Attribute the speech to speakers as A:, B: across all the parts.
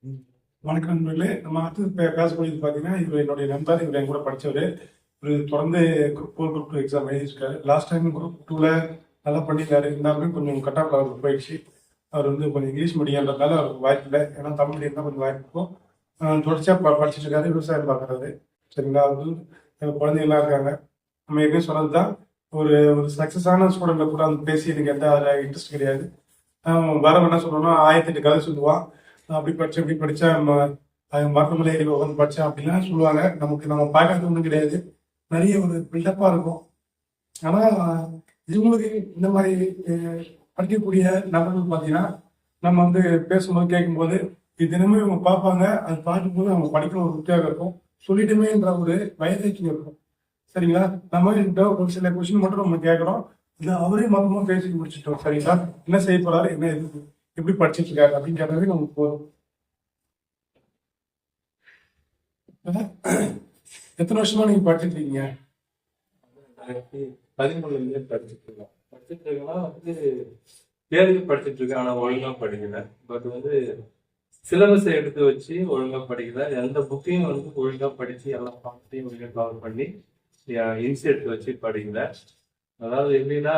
A: ம். வணக்கம் நண்பர்களே. நம்ம அடுத்து பேசக்கூடியது பார்த்தீங்கன்னா, இவர் என்னுடைய நண்பர். இவர் என் கூட படிச்சவரு. இவரு தொடர்ந்து குரூப் 4, குரூப் 2 எக்ஸாம் எழுதியிருக்காரு. லாஸ்ட் டைம் குரூப் 2ல நல்லா பண்ணியிருந்தாரு. இருந்தாலுமே கொஞ்சம் கட் ஆஃப் அவருக்கு போயிடுச்சு. அவர் வந்து கொஞ்சம் இங்கிலீஷ் மீடியம்ன்றதால அவருக்கு வாய்ப்பு இல்லை. ஏன்னா தமிழ் மீடியம் தான் கொஞ்சம் வாய்ப்பு இருக்கும். தொடர்ச்சியா படிச்சுட்டு இருக்காரு. விவசாயம் பார்க்குறாரு. சரிங்களா? அவரு குழந்தைங்கலாம் இருக்காங்க. நம்ம ஏற்கனவே சொன்னது தான். ஒரு ஒரு சக்ஸஸான ஸ்டூடெண்ட்டை கூட வந்து பேசி எனக்கு எந்த அதில் இன்ட்ரெஸ்ட் கிடையாது. வரவன் என்ன சொல்லணும்னா 1008 கதை சொல்லுவான். நான் அப்படி படித்தேன் இப்படி படித்தேன் மருத்துவமனை உட்காந்து படித்தேன் அப்படிலாம் சொல்லுவாங்க. நமக்கு நம்ம பார்க்கறது ஒன்றும் கிடையாது. நிறைய ஒரு பில்டப்பாக இருக்கும். ஆனால் இவங்களுக்கு இந்த மாதிரி படிக்கக்கூடிய நபர்கள் பார்த்தீங்கன்னா, நம்ம வந்து பேசும்போது கேட்கும்போது இது தினமும் இவங்க பார்ப்பாங்க. அது பார்க்கும்போது அவங்க படிக்கிற ஒரு உத்தியோகம் இருக்கும். சொல்லிட்டுமேன்ற ஒரு வயதைக்கு இருக்கும். சரிங்களா? நம்ம கிட்ட ஒரு சில கொஸ்டின் மட்டும் நம்ம கேட்குறோம். இல்லை அவரே மொத்தமாக பேசி முடிச்சிட்டோம். சரிங்களா? என்ன செய்ய போறாரு, என்ன எப்படி படிச்சிட்டு இருக்காரு அப்படின்னு கேட்டாவே நமக்கு போதும். எத்தனை வருஷமா நீங்க படிச்சிட்டு இருக்கீங்க?
B: 2013 படிச்சுட்டு இருக்கேன். படிச்சுட்டு இருக்கேன்னா வந்து தேர்வு படிச்சுட்டு இருக்கேன். ஆனா ஒழுங்கா படிக்கல. பட் வந்து சிலபஸை எடுத்து வச்சு ஒழுங்கா படிக்கல. எந்த புக்கையும் வந்து ஒழுங்கா படிச்சு எல்லா பாடத்தையும் ஒழுங்கா கவர் பண்ணி இன்சி எடுத்து வச்சு படிக்கல. அதாவது எப்படின்னா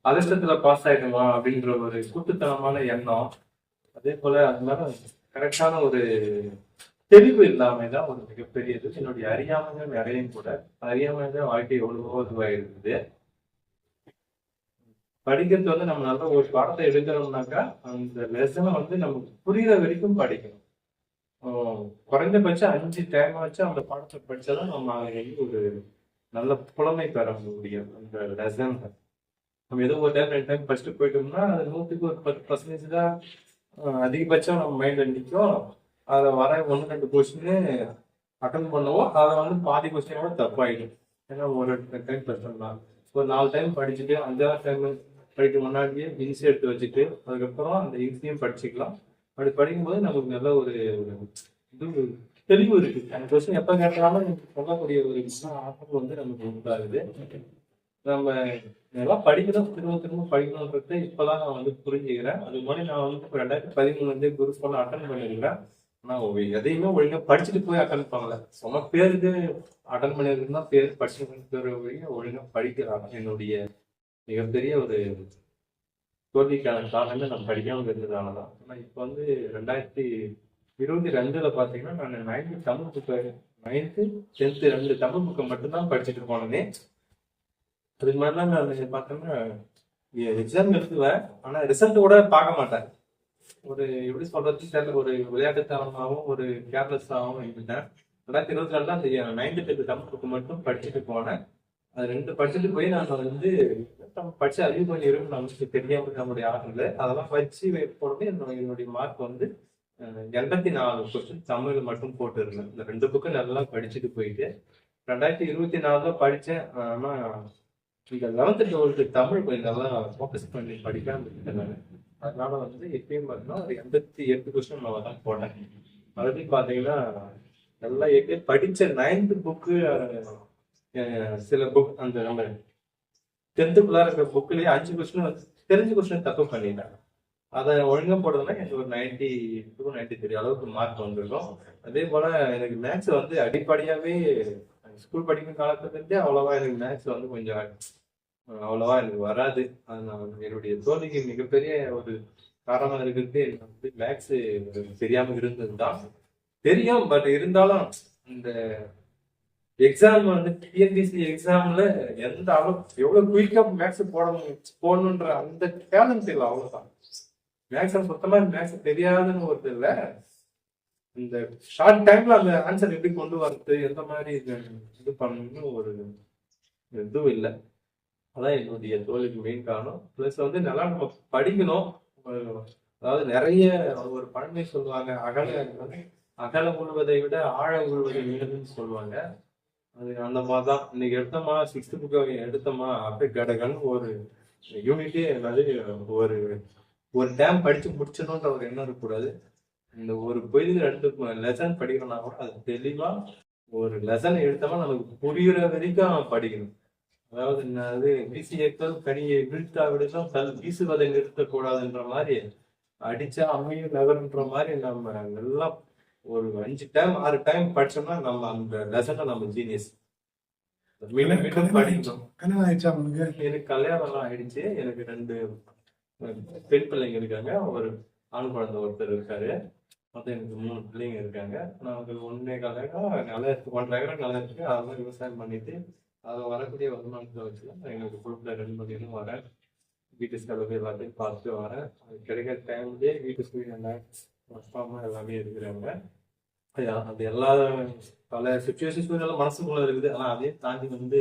B: அதிர்ஷ்டத்துல பாஸ் ஆயிடுமா அப்படின்ற ஒரு கூட்டுத்தனமான எண்ணம். அதே போல அதனால கரெக்டான ஒரு தெளிவு இல்லாம தான் ஒரு மிகப்பெரிய இது. என்னுடைய அறியாமைகள் நிறையும் கூட. அறியாமைகள் வாழ்க்கை எவ்வளவோ இதுவாக இருக்குது. படிக்கிறது வந்து நம்ம நல்ல ஒரு பாடத்தை எழுதணும்னாக்கா அந்த லெசனை வந்து நமக்கு புரியுற வரைக்கும் படிக்கணும். குறைந்தபட்சம் 5 டைம் வச்சு அந்த பாடத்தை படிச்சாதான் நம்ம வந்து ஒரு நல்ல புலமை பெற முடியும். அந்த லெசன் நம்ம ஏதோ ஒரு டைம் 2 டைம் படிச்சுட்டு போயிட்டோம்னா அது 100க்கு ஒரு 10% தான் அதிகபட்சம் நம்ம மைண்ட்ல நிற்கும். அதை வர 1-2 கொஸ்டின் அட்டன் பண்ணுவோம். அதை வந்து பாதி கொஸ்டினோட தப்பாயிடும். ஏன்னா ஒரு 2 டைம் படிச்சோம்னா ஒரு 4 டைம் படிச்சுட்டு 5ஆவது டைம் படிக்க முன்னாடியே இன்சி எடுத்து வச்சுட்டு அதுக்கப்புறம் அந்த இன்சியும் படிச்சுக்கலாம். அப்படி படிக்கும்போது நமக்கு நல்ல ஒரு இது தெளிவு இருக்கு. அந்த கொஸ்டின் எப்ப கேட்டாலும் சொல்லக்கூடிய ஒரு ஆற்றல் வந்து நமக்கு உண்டாகுது. நம்ம இதெல்லாம் படிக்கணும், திரும்ப திரும்ப படிக்கணும்ன்றது இப்பதான் நான் வந்து புரிஞ்சுக்கிறேன். அது மாதிரி நான் வந்து இப்போ 2013 குரூப் 1 அட்டன் பண்ணிருக்கிறேன். ஆனா எதையுமே ஒழுங்கா படிச்சுட்டு போய் அட்டன் பண்ணல. சொன்ன பேருக்கு அட்டன் பண்ணிருக்குன்னா பேர் படிச்சு ஒழுங்கா படிக்கிறாங்க. என்னுடைய மிகப்பெரிய ஒரு தோல்விக்கான காரணமே நான் படிக்காம இருந்ததாலதான். ஆனா இப்ப வந்து 2022 பாத்தீங்கன்னா நான் 9th Tamil book 9th 10th 2 Tamil புக்கை மட்டும்தான் படிச்சுட்டு போனேனே. அதுக்கு மாதிரிலாம் நான் பார்த்தோம்னா எக்ஸாம் எழுதுவேன். ஆனா ரிசல்ட் கூட பார்க்க மாட்டேன். ஒரு எப்படி சொல்றது தெரியல, ஒரு விளையாட்டுத்தனமாகவும் ஒரு கேர்லெஸ்ஸாகவும் இருந்துட்டேன். 2022 அந்த 9th 10th தமிழ் புக்கு மட்டும் படிச்சுட்டு போனேன். அது 2 படிச்சுட்டு போய் நான் வந்து படிச்சு அறிவு பண்ணிடும் நமக்கு தெரியாம நம்முடைய ஆற்றல் அதெல்லாம் வச்சு போடுறது என்னுடைய மார்க் வந்து 84 கொஸ்டின் தமிழ் மட்டும் போட்டுருந்தேன். இந்த 2 புக்கு நல்லா படிச்சுட்டு போயிட்டு 2024 படிச்சேன். ஆனா இந்த 11th 12th தமிழ் கொஞ்சம் நல்லா ஃபோக்கஸ் பண்ணி படிக்காம இருக்கேன் நான். அதனால வந்து எப்பயும் பார்த்தீங்கன்னா ஒரு 88 கொஸ்டின் நான் தான் போட்டேன். மறுபடியும் பாத்தீங்கன்னா நல்லா எப்பயும் படிச்ச 9th புக்கு சில புக் அந்த நம்ம 10th இருக்கிற புக்லயே 5 கொஸ்டின் தெரிஞ்ச கொஸ்டின் தப்பு பண்ணிட்டாங்க. அதை ஒழுங்கா போடுறதுனா எனக்கு ஒரு 92 93 அளவுக்கு மார்க் வந்துருக்கும். அதே போல எனக்கு மேக்ஸ் வந்து அடிப்படையாவே ஸ்கூல் படிக்கும் காலத்துலேருந்தே அவ்வளவா எனக்கு மேக்ஸ் வந்து கொஞ்சம் அவ்வளவா எனக்கு வராது. அது நான் என்னுடைய தோல்விக்கு மிகப்பெரிய ஒரு காரணம் இருக்கிறது எனக்கு வந்து மேக்ஸ் தெரியாம இருந்தது தான். தெரியும் பட் இருந்தாலும் இந்த எக்ஸாம் வந்து டிஎன்பிசி எக்ஸாம்ல எந்த அளவு எவ்வளவு குயிக்கா மேக்ஸ் போடணுன்ற அந்த டேலண்ட் இல்லை. அவ்வளவுதான். மேக்ஸ் சுத்தமா மேக்ஸ் தெரியாதுன்னு ஒரு இல்ல. இந்த ஷார்ட் டைம்ல அந்த ஆன்சர் எப்படி கொண்டு வரது எந்த மாதிரி இது பண்ணணும்னு ஒரு இதுவும் இல்லை. அதான் என்னுடைய தோல்விக்கு மெயின் காரணம். பிளஸ் வந்து நல்லா நம்ம படிக்கணும். அதாவது நிறைய ஒரு பழமை சொல்லுவாங்க, அகல உழுவதை விட ஆழ உழுவதை விடுன்னு சொல்லுவாங்க. அது அந்த மாதிரிதான் இன்னைக்கு எடுத்தோமா 6th புக் எடுத்தோமா அப்படியே கடகன்னு ஒரு யூனிட்டே என்னது ஒரு ஒரு டேம் படிச்சு முடிச்சணுன்ற ஒரு எண்ணம் இருக்கக்கூடாது. இந்த ஒரு பொழுது 2 லெசன் படிக்கணும்னா கூட அது தெளிவா ஒரு லெசன் எடுத்தோமா நமக்கு புரியுற வரைக்கும் படிக்கணும். அதாவது என்னது வீசி ஏற்கல் கனியை வீழ்த்தா விடலாம் கல் வீசுவதை நிறுத்தக்கூடாதுன்ற மாதிரி அடிச்சா அமையும் நகருன்ற மாதிரி நம்ம நல்லா ஒரு 5 டைம் 6 டைம் படிச்சோம்னா நம்ம அந்த லெசன்ல நம்ம ஜீனியஸ். மீண்டும் மீண்டும் படிக்கணும்.
A: கல்யாணம் ஆயிடுச்சா உங்களுக்கு?
B: எனக்கு கல்யாணம்லாம் ஆயிடுச்சு. எனக்கு 2 பெண் பிள்ளைங்க இருக்காங்க. ஒரு ஆண் குழந்தை ஒருத்தர் இருக்காரு. மொத்தம் எனக்கு 3 பிள்ளைங்க இருக்காங்க. நாங்க 1.25 ஏக்கர் நிலம் இருக்கு. 1.5 ஏக்கர் நிலம் இருக்கு. அதெல்லாம் விவசாயம் பண்ணிட்டு அது வரக்கூடிய வருமானத்தை வச்சு தான் எங்களுக்கு குடும்பத்தை ரன் பண்ணிட்டு வரேன். வீட்டு செலவு எல்லாத்தையும் பார்த்துட்டு வரேன். அது கிடைக்கிற டைம்லயே வீட்டு சூழ்நிலை அப்பா அம்மா எல்லாமே இருக்கிறாங்க. அது எல்லா பல சுச்சுவேஷன் சூழ்நிலை மனசுக்குள்ள இருக்குது. ஆனா அதையும் தாண்டி வந்து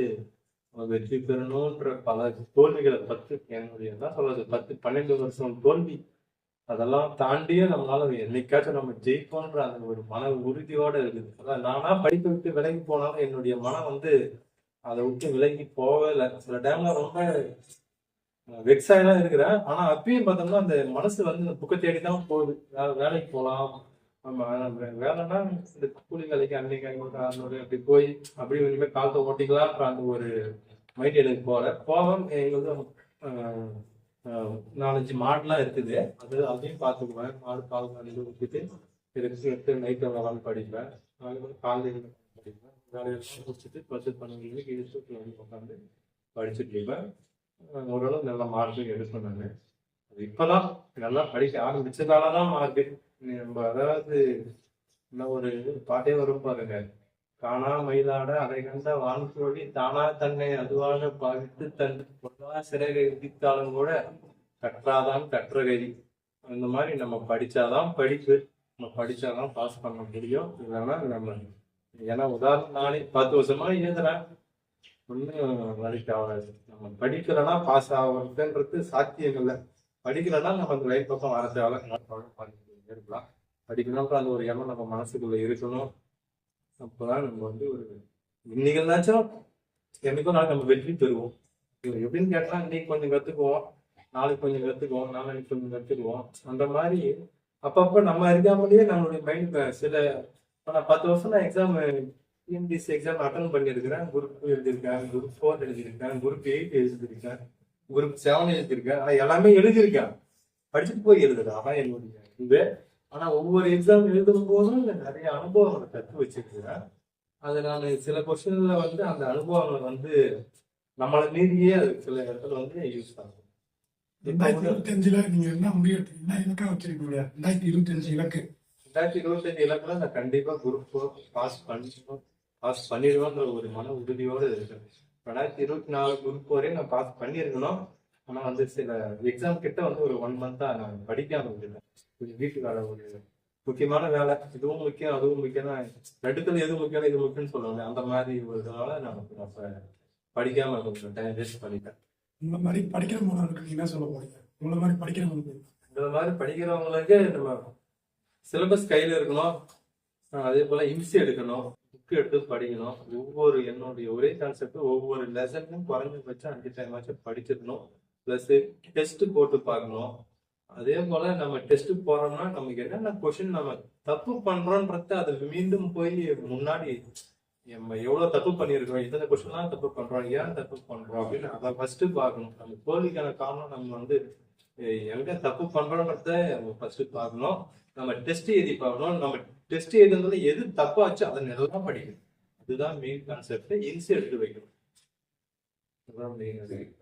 B: வெற்றி பெறணும்ன்ற பல தோல்விகளை 10 என்னுடைய என்ன சொல்றது 10-12 வருஷம் தோல்வி அதெல்லாம் தாண்டியே நம்மளால என்னைக்காச்சும் நம்ம ஜெயிப்போன்ற அந்த ஒரு மன உறுதியோட இருக்குது. அதான் நானா படிக்க விட்டு விலகி போனாலும் என்னுடைய மனம் வந்து அதை விட்டு விலகி போகவே இல்லை. சில டைம்ல ரொம்ப வெக்ஸாகி தான் இருக்கிறேன். ஆனா அப்பயும் பார்த்தோம்னா அந்த மனசு வந்து இந்த புக்கை தேடி தான் போகுது. வேலைக்கு போகலாம். ஆமா வேலைன்னா இந்த கூலி வேலைக்கு அன்னைக்கு 500 அப்படி போய் அப்படி இனிமேல் காலத்தை ஓட்டிக்கலான்ற அந்த ஒரு மைண்ட் எனக்கு போவேன். எங்களுக்கு 4-5 மாடுலாம் இருக்குது. அதையும் பார்த்துக்குவேன். மாடு பால் கண்டு ஊற்றிட்டு எடுத்து நைட்டு விளாண்டு படிப்பேன். காலையில் படிப்பேன். வேலையெல்லாம் முடிச்சுட்டு 10-12 மணிக்கு இழுத்து வந்து உட்காந்து படிச்சுட்டு இருப்பேன். ஓரளவு நல்ல மார்க்கும் எடுப்பேன் நான். அது இப்பதான் நல்லா படிக்க ஆரம்பிச்சதாலதான் மார்க்கு. நம்ம அதாவது இன்னும் ஒரு பாட்டே வரும் பாருங்க. காணா மயிலாட அதை கண்ட வான்கோழி தானா தன்னை அதுவாக பாவித்து தன் பொதுவா சிறகை விதித்தாலும் கூட கற்றாதான் கற்றகதி. அந்த மாதிரி நம்ம படிச்சாதான் படிப்பு. நம்ம படிச்சாதான் பாஸ் பண்ண முடியும். இல்லைன்னா நம்ம ஏன்னா உதாரணம் நானே 10 வருஷமா எழுதுறேன். ஒன்றும் வேலைக்கு ஆகாது. நம்ம படிக்கலைன்னா பாஸ் ஆகுறதுன்றது சாத்தியம் இல்லை. படிக்கலைன்னா நம்ம அந்த லைஃப் பக்கம் வர தேவை இருக்கலாம். படிக்கணும்ன்ற அந்த ஒரு எண்ணம் நம்ம மனசுக்குள்ள இருக்கணும். அப்போதான் நம்ம வந்து ஒரு இன்னைக்குனாச்சும் என்னைக்கும் நாளைக்கு நம்ம வெற்றி பெறுவோம். எப்படின்னு கேட்டா இன்னைக்கு கொஞ்சம் கத்துக்குவோம், நாளைக்கு கொஞ்சம் கத்துக்குவோம், நாளைக்கு கொஞ்சம் கத்துக்குவோம். அந்த மாதிரி அப்பப்போ நம்ம அறியாமலேயே நம்மளுடைய மைண்ட் சில 10 வருஷம் நான் எக்ஸாம் டிஎன்பிஎஸ்சி எக்ஸாம் அட்டன் பண்ணியிருக்கிறேன். குரூப் 2 எழுதியிருக்கேன், குரூப் 4 எழுதியிருக்கேன், குரூப் 8 எழுதியிருக்கேன், குரூப் 7 எழுதியிருக்கேன். ஆனா எல்லாமே எழுதியிருக்கேன், படிச்சுட்டு போய் எழுதுறேன். அதான் என்னுடைய இது. ஆனா ஒவ்வொரு எக்ஸாம் எழுதும் போதும் நிறைய அனுபவங்களை கற்று வச்சிருக்கிறேன். அது நான் சில கொஸ்டின்ல வந்து அந்த அனுபவங்களை வந்து நம்மளை மீறியே அது சில இடத்துல வந்து யூஸ் ஆகும்.
A: 2025 நீங்க என்ன முடிவு என்ன இலக்கா வச்சிருக்கீங்க? 2025 இலக்கு
B: 2025 இலக்குல நான் கண்டிப்பா குரூப் 4 பாஸ் பண்ணிடுவேன்ற ஒரு மன உறுதியோடு இருக்கேன். 2024 குரூப் 4 நான் பாஸ் பண்ணியிருக்கணும். ஆனா வந்து சில எக்ஸாம் கிட்ட வந்து ஒரு 1 மந்த்தா நான் படிக்காம இருந்தேன். கொஞ்சம் வீட்டு வேலை, ஒரு முக்கியமான வேலை, இதுவும் முக்கியம் அதுவும் முக்கியம் தான். ரெண்டுத்துல எது முக்கியம் இது முக்கியம்னு சொல்லுவாங்க. அந்த மாதிரி ஒரு இதனால நான் அப்ப படிக்காம கொஞ்சம் டைம் வேஸ்ட் பண்ணிட்டேன்.
A: இந்த மாதிரி படிக்கிற மாணவர்களுக்கு நீங்க என்ன சொல்ல போறீங்க? உங்களை மாதிரி படிக்கிறவங்களுக்கு
B: இந்த மாதிரி படிக்கிறவங்களுக்கு நம்ம சிலபஸ் கையில இருக்கணும். அதே போல இம்சி எடுக்கணும், புக் எடுத்து படிக்கணும். ஒவ்வொரு என்னுடைய ஒரே கான்செப்ட் ஒவ்வொரு லெசனும் குறைஞ்சபட்சம் 5 டைம் ஆச்சும் படிச்சிடணும். பிளஸ் டெஸ்ட் போட்டு பார்க்கணும். அதே போல நம்ம டெஸ்ட் போறோம்னா நமக்கு என்னென்ன கொஸ்டின் நம்ம தப்பு பண்றோம்ன்றத அதை மீண்டும் போய் முன்னாடி நம்ம எவ்வளவு தப்பு பண்ணியிருக்கோம், எத்தனை கொஸ்டின்லாம் தப்பு பண்றோம், ஏன் தப்பு பண்றோம் அப்படின்னு அதை ஃபர்ஸ்ட் பார்க்கணும். நம்ம தோல்விக்கான காரணம் நம்ம வந்து எங்க தப்பு பண்றோம்ன்றத நம்ம ஃபர்ஸ்ட் பார்க்கணும். நம்ம டெஸ்ட் எழுதி பார்க்கணும். நம்ம டெஸ்ட் எழுதுனதுல எது தப்பாச்சு அதை நல்லா படிக்கணும். அதுதான் மெயின் கான்செப்ட். இன்சி எடுத்து வைக்கணும். அதுதான் மெயின்.